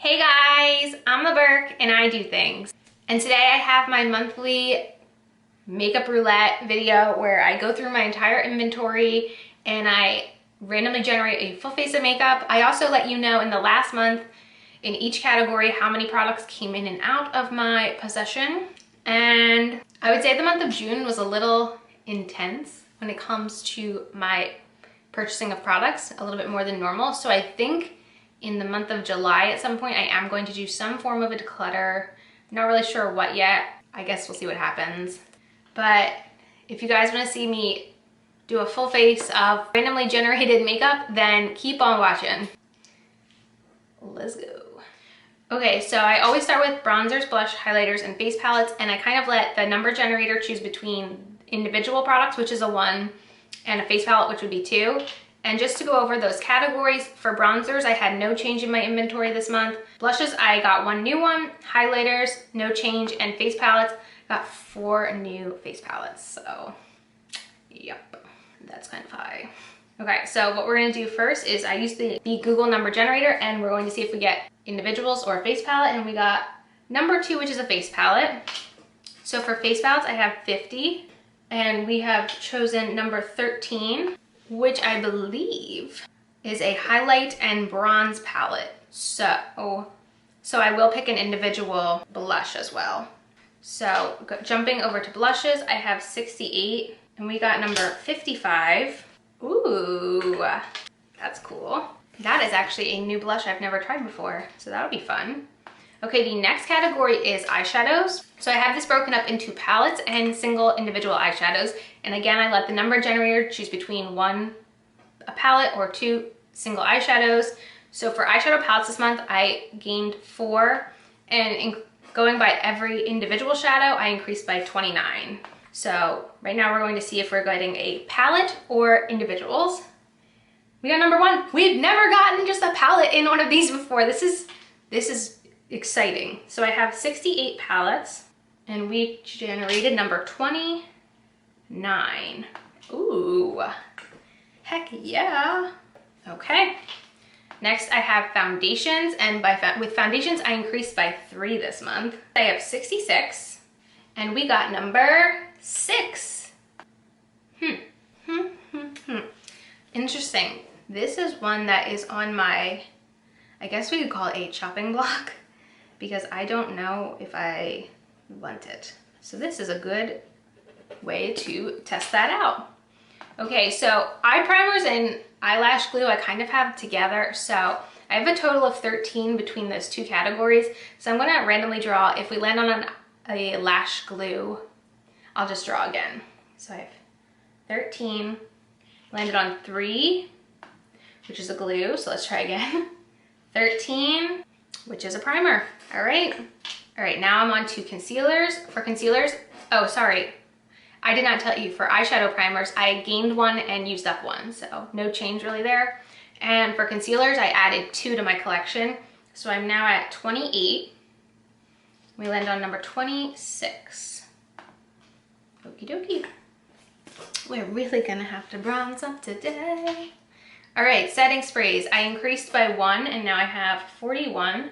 Hey guys, I'm the Burke and I do things. And today I have my monthly makeup roulette video where I go through my entire inventory and I randomly generate a full face of makeup. I also let you know in the last month in each category how many products came in and out of my possession. And I would say the month of June was a little intense when it comes to my purchasing of products, a little bit more than normal. So I think in the month of July at some point I am going to do some form of a declutter. I'm not really sure what yet. I guess we'll see what happens. But if you guys want to see me do a full face of randomly generated makeup, then keep on watching. Let's go. Okay, so I always start with bronzers, blush, highlighters, and face palettes, and I kind of let the number generator choose between individual products, which is a 1, and a face palette, which would be 2. And just to go over those categories, for bronzers, I had no change in my inventory this month. Blushes, I got 1 new one. Highlighters, no change. And face palettes, got 4 new face palettes. So, yep, that's kind of high. Okay, so what we're gonna do first is I use the Google number generator and we're going to see if we get individuals or a face palette. And we got number 2, which is a face palette. So for face palettes, I have 50. And we have chosen number 13. Which I believe is a highlight and bronze palette. So I will pick an individual blush as well. So jumping over to blushes, I have 68 and we got number 55. Ooh, that's cool. That is actually a new blush I've never tried before, so that'll be fun. Okay, the next category is eyeshadows. So I have this broken up into palettes and single individual eyeshadows. And again, I let the number generator choose between 1 a palette or 2 single eyeshadows. So for eyeshadow palettes this month, I gained 4. And going by every individual shadow, I increased by 29. So right now we're going to see if we're getting a palette or individuals. We got number 1. We've never gotten just a palette in one of these before. This is exciting. So I have 68 palettes and we generated number 29. Ooh, heck yeah. Okay, next I have foundations, and with foundations I increased by 3 this month. I have 66 and we got number 6. Interesting. This is one that is on my, I guess we could call it a chopping block, because I don't know if I want it. So this is a good way to test that out. Okay, so eye primers and eyelash glue I kind of have together. So I have a total of 13 between those 2 categories. So I'm gonna randomly draw. If we land on a lash glue, I'll just draw again. So I have 13, landed on 3, which is a glue. So let's try again. 13, which is a primer. All right, now I'm on to concealers. For concealers, oh, sorry. I did not tell you, for eyeshadow primers, I gained 1 and used up 1, so no change really there. And for concealers, I added 2 to my collection. So I'm now at 28. We land on number 26. Okie dokie. We're really gonna have to bronze up today. All right, setting sprays. I increased by 1 and now I have 41.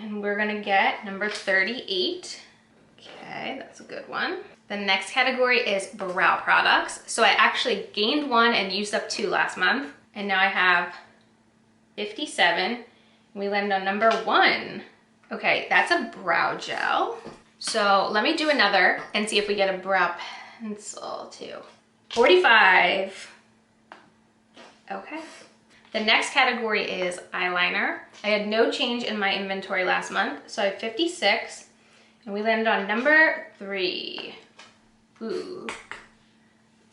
And we're gonna get number 38. Okay, that's a good one. The next category is brow products. So I actually gained 1 and used up 2 last month. And now I have 57. We landed on number 1. Okay, that's a brow gel. So let me do another and see if we get a brow pencil too. 45. Okay. The next category is eyeliner. I had no change in my inventory last month, so I have 56, and we landed on number 3. Ooh.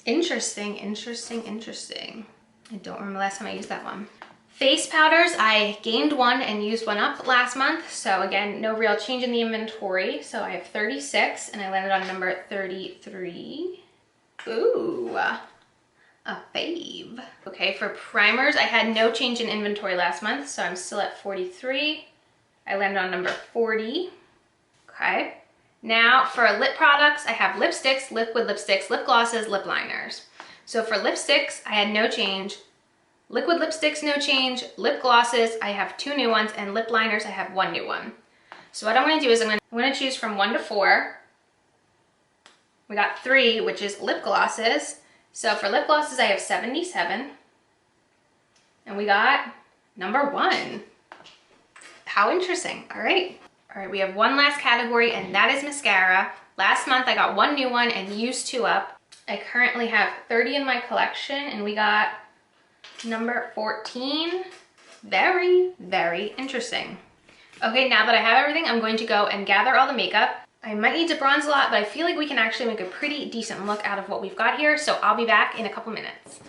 Interesting. I don't remember last time I used that one. Face powders, I gained 1 and used 1 up last month, so again, no real change in the inventory. So I have 36, and I landed on number 33. Ooh. A fave. Okay, for primers, I had no change in inventory last month, so I'm still at 43. I landed on number 40. Okay. Now for lip products, I have lipsticks, liquid lipsticks, lip glosses, lip liners. So for lipsticks, I had no change. Liquid lipsticks, no change. Lip glosses, I have 2 new ones, and lip liners, I have 1 new one. So what I'm gonna do is I'm gonna choose from 1 to 4. We got 3, which is lip glosses. So for lip glosses, I have 77. And we got number 1. How interesting. All right, we have one last category, and that is mascara. Last month, I got 1 new one and used 2 up. I currently have 30 in my collection, and we got number 14. Very, very interesting. Okay, now that I have everything, I'm going to go and gather all the makeup. I might need to bronze a lot, but I feel like we can actually make a pretty decent look out of what we've got here, so I'll be back in a couple minutes.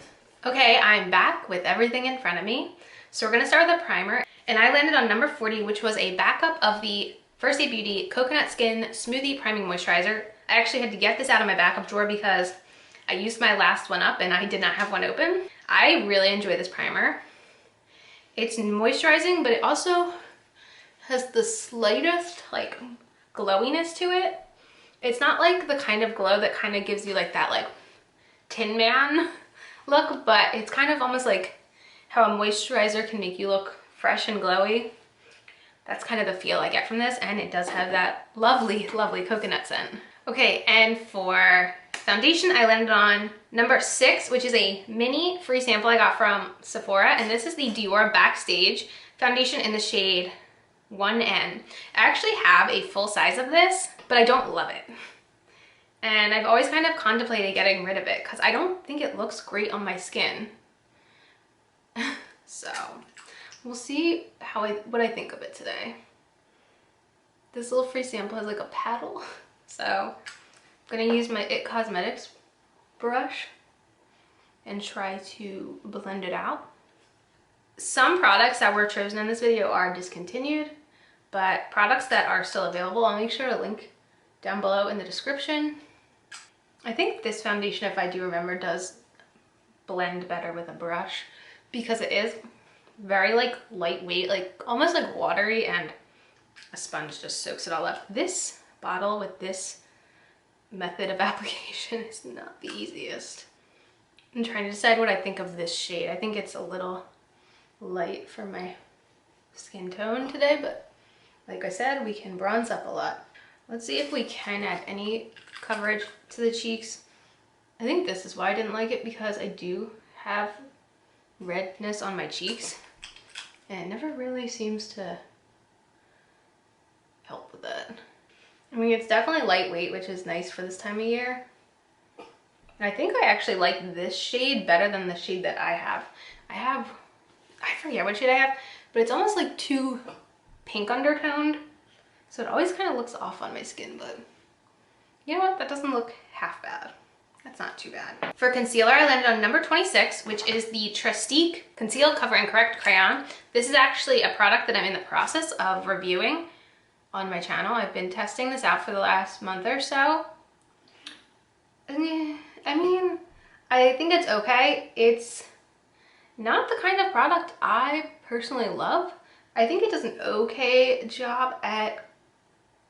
Okay, I'm back with everything in front of me. So we're gonna start with a primer, and I landed on number 40, which was a backup of the First Aid Beauty Coconut Skin Smoothie Priming Moisturizer. I actually had to get this out of my backup drawer because I used my last one up and I did not have one open. I really enjoy this primer. It's moisturizing, but it also has the slightest like glowiness to it. It's not like the kind of glow that kind of gives you like that like Tin Man look, but it's kind of almost like how a moisturizer can make you look fresh and glowy. That's kind of the feel I get from this, and it does have that lovely, lovely coconut scent. Okay, and for foundation, I landed on number 6, which is a mini free sample I got from Sephora, and this is the Dior Backstage foundation in the shade 1N. I actually have a full size of this, but I don't love it. And I've always kind of contemplated getting rid of it because I don't think it looks great on my skin. So we'll see what I think of it today. This little free sample has like a paddle. So I'm gonna use my IT Cosmetics brush and try to blend it out. Some products that were chosen in this video are discontinued, but products that are still available, I'll make sure to link down below in the description. I think this foundation, if I do remember, does blend better with a brush because it is very like lightweight, like almost like watery, and a sponge just soaks it all up. This bottle with this method of application is not the easiest. I'm trying to decide what I think of this shade. I think it's a little light for my skin tone today, but like I said, we can bronze up a lot. Let's see if we can add any coverage to the cheeks. I think this is why I didn't like it, because I do have redness on my cheeks and it never really seems to help with that. I mean, it's definitely lightweight, which is nice for this time of year. And I think I actually like this shade better than the shade that I have. I forget what shade I have, but it's almost like too pink undertoned. So it always kind of looks off on my skin, but you know what? That doesn't look half bad. That's not too bad. For concealer, I landed on number 26, which is the Trestique Conceal, Cover, and Correct Crayon. This is actually a product that I'm in the process of reviewing on my channel. I've been testing this out for the last month or so. I mean, I think it's okay. It's not the kind of product I personally love. I think it does an okay job at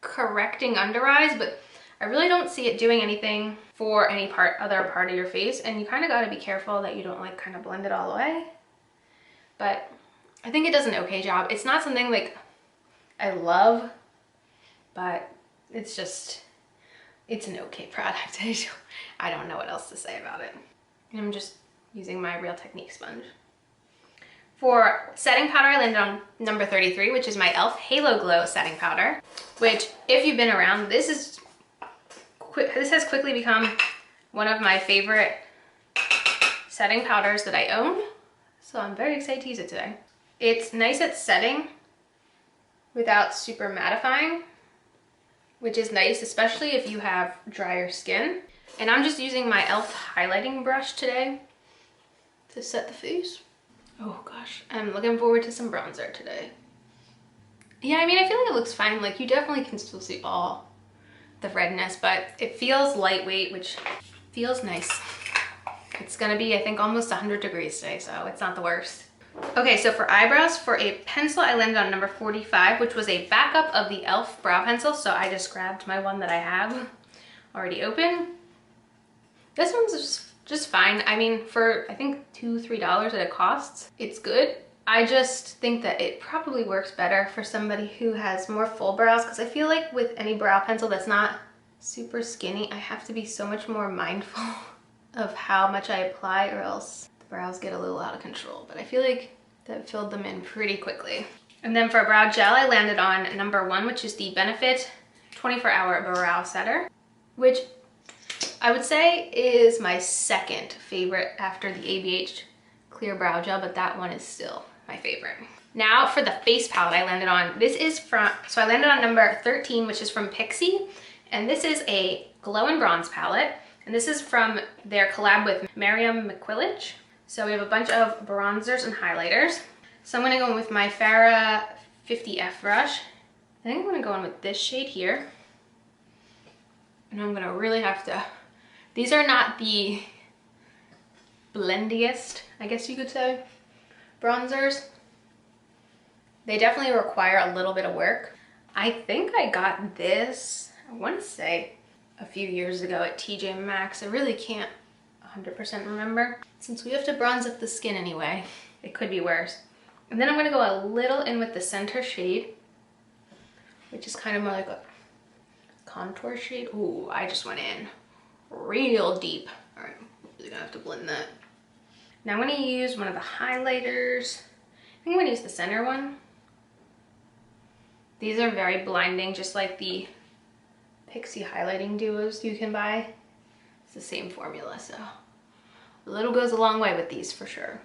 correcting under eyes, but I really don't see it doing anything for any other part of your face, and you kind of got to be careful that you don't like kind of blend it all the way. But I think it does an okay job. It's not something like I love, but it's an okay product. I don't know what else to say about it. And I'm just using my Real Technique sponge. For setting powder, I landed on number 33, which is my e.l.f. Halo Glow setting powder, which, if you've been around, this has quickly become one of my favorite setting powders that I own. So I'm very excited to use it today. It's nice at setting without super mattifying, which is nice, especially if you have drier skin. And I'm just using my e.l.f. highlighting brush today to set the face. Oh gosh, I'm looking forward to some bronzer today. Yeah, I mean, I feel like it looks fine. Like, you definitely can still see all the redness, but it feels lightweight, which feels nice. It's gonna be, I think, almost 100 degrees today, so it's not the worst. Okay, so for eyebrows, for a pencil, I landed on number 45, which was a backup of the e.l.f. brow pencil, so I just grabbed my one that I have already open. This one's just just fine. I mean, for I think $2-3 that it costs, it's good. I just think that it probably works better for somebody who has more full brows, because I feel like with any brow pencil that's not super skinny, I have to be so much more mindful of how much I apply, or else the brows get a little out of control. But I feel like that filled them in pretty quickly. And then for brow gel, I landed on number 1, which is the Benefit 24-Hour Brow Setter, which I would say is my second favorite after the ABH Clear Brow Gel, but that one is still my favorite. Now for the face palette I landed on, this is from, so I landed on number 13, which is from Pixi, and this is a glow and bronze palette, and this is from their collab with Miriam McQuillige. So we have a bunch of bronzers and highlighters. So I'm gonna go in with my Farrah 50F brush. I think I'm gonna go in with this shade here. And I'm gonna really have to, these are not the blendiest, I guess you could say, bronzers. They definitely require a little bit of work. I think I got this, I wanna say a few years ago at TJ Maxx. I really can't 100% remember. Since we have to bronze up the skin anyway, it could be worse. And then I'm gonna go a little in with the center shade, which is kind of more like a contour shade. Ooh, I just went in real deep. All right, I'm really gonna have to blend that. Now I'm gonna use one of the highlighters. I think I'm gonna use the center one. These are very blinding, just like the Pixi highlighting duos you can buy. It's the same formula, so a little goes a long way with these for sure.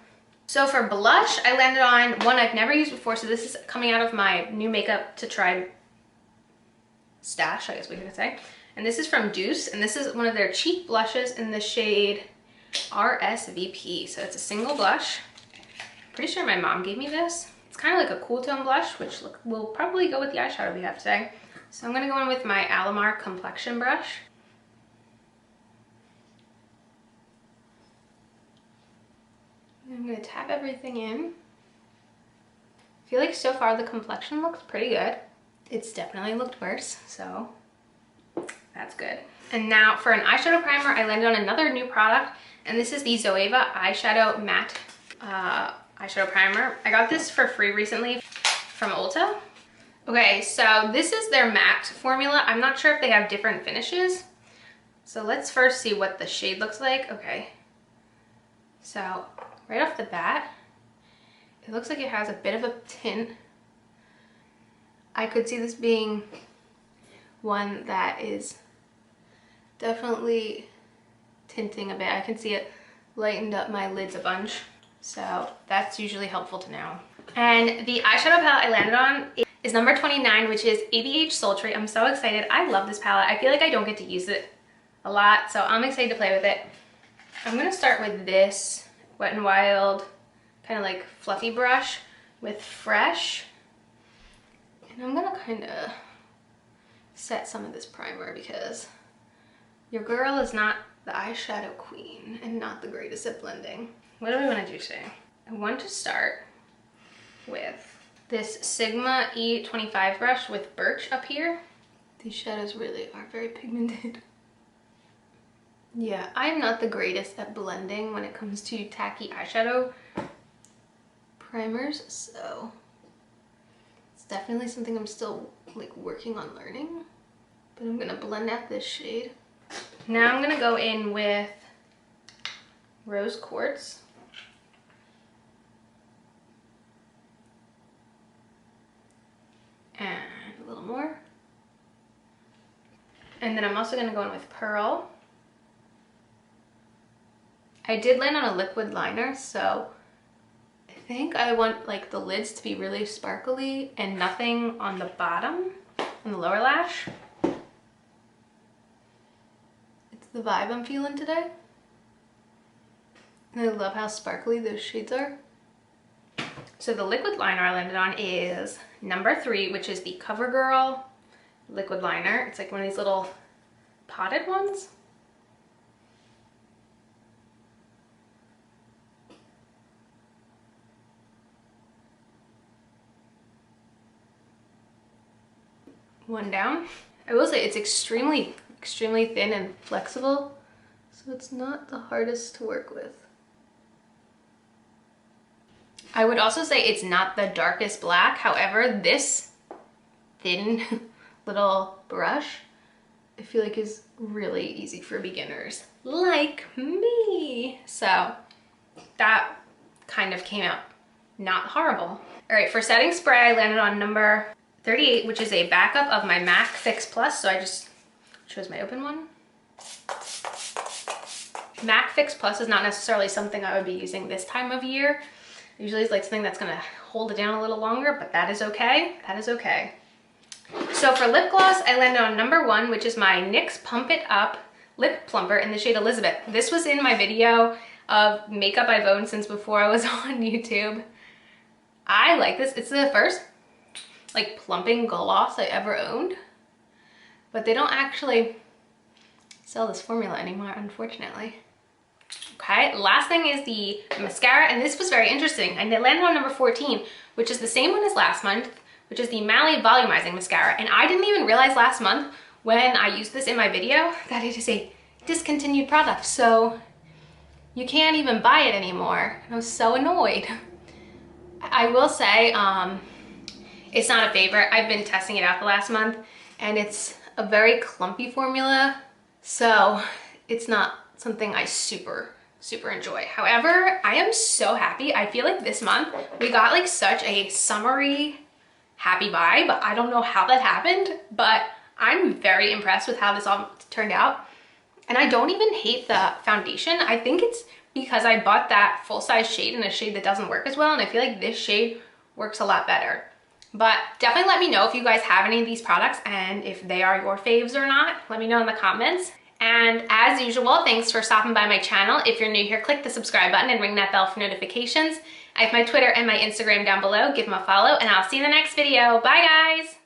So for blush, I landed on one I've never used before. So this is coming out of my new makeup to try stash, I guess we could say. And this is from Deuce, and this is one of their cheek blushes in the shade RSVP. So it's a single blush. Pretty sure my mom gave me this. It's kind of like a cool tone blush, which will probably go with the eyeshadow we have today. So I'm gonna go in with my Alamar complexion brush. I'm gonna tap everything in. I feel like so far the complexion looks pretty good. It's definitely looked worse, so that's good. And now for an eyeshadow primer, I landed on another new product, and this is the Zoeva Eyeshadow Matte Eyeshadow Primer. I got this for free recently from Ulta. Okay, so this is their matte formula. I'm not sure if they have different finishes. So let's first see what the shade looks like. Okay, so right off the bat, it looks like it has a bit of a tint. I could see this being one that is definitely tinting a bit. I can see it lightened up my lids a bunch, so that's usually helpful to know. And the eyeshadow palette I landed on is number 29, which is ABH Sultry. I'm so excited. I love this palette. I feel like I don't get to use it a lot, so I'm excited to play with it. I'm gonna start with this Wet n Wild kind of like fluffy brush with Fresh, and I'm gonna kind of set some of this primer because your girl is not the eyeshadow queen and not the greatest at blending. What do I want to do today? I want to start with this Sigma E25 brush with Birch up here. These shadows really are very pigmented. Yeah, I'm not the greatest at blending when it comes to tacky eyeshadow primers, so it's definitely something I'm still like working on learning, but I'm gonna blend out this shade. Now I'm gonna go in with Rose Quartz. And a little more. And then I'm also gonna go in with Pearl. I did land on a liquid liner, so I think I want like the lids to be really sparkly and nothing on the bottom, on the lower lash. It's the vibe I'm feeling today. And I love how sparkly those shades are. So the liquid liner I landed on is number 3, which is the CoverGirl liquid liner. It's like one of these little potted ones. One down. I will say it's extremely thin and flexible, So it's not the hardest to work with. I would also say it's not the darkest black. However, this thin little brush, I feel like is really easy for beginners like me. So that kind of came out not horrible. All right, for setting spray, I landed on number 38, which is a backup of my MAC Fix Plus. So I just chose my open one. MAC Fix Plus is not necessarily something I would be using this time of year. Usually it's like something that's gonna hold it down a little longer, but that is okay. That is okay. So for lip gloss, I landed on number 1, which is my NYX Pump It Up Lip Plumper in the shade Elizabeth. This was in my video of makeup I've owned since before I was on YouTube. I like this. It's the first like plumping gloss I ever owned, but they don't actually sell this formula anymore, unfortunately. Okay, last thing is the mascara, and this was very interesting. I landed on number 14, which is the same one as last month, which is the Mally Volumizing Mascara. And I didn't even realize last month when I used this in my video that it is a discontinued product. So you can't even buy it anymore. I was so annoyed. I will say it's not a favorite. I've been testing it out the last month and it's a very clumpy formula. So it's not something I super enjoy. However, I am so happy. I feel like this month we got like such a summery happy vibe. I don't know how that happened, but I'm very impressed with how this all turned out. And I don't even hate the foundation. I think it's because I bought that full-size shade in a shade that doesn't work as well, and I feel like this shade works a lot better. But definitely let me know if you guys have any of these products and if they are your faves or not. Let me know in the comments. And as usual, thanks for stopping by my channel. If you're new here, click the subscribe button and ring that bell for notifications. I have my Twitter and my Instagram down below. Give them a follow, and I'll see you in the next video. Bye, guys!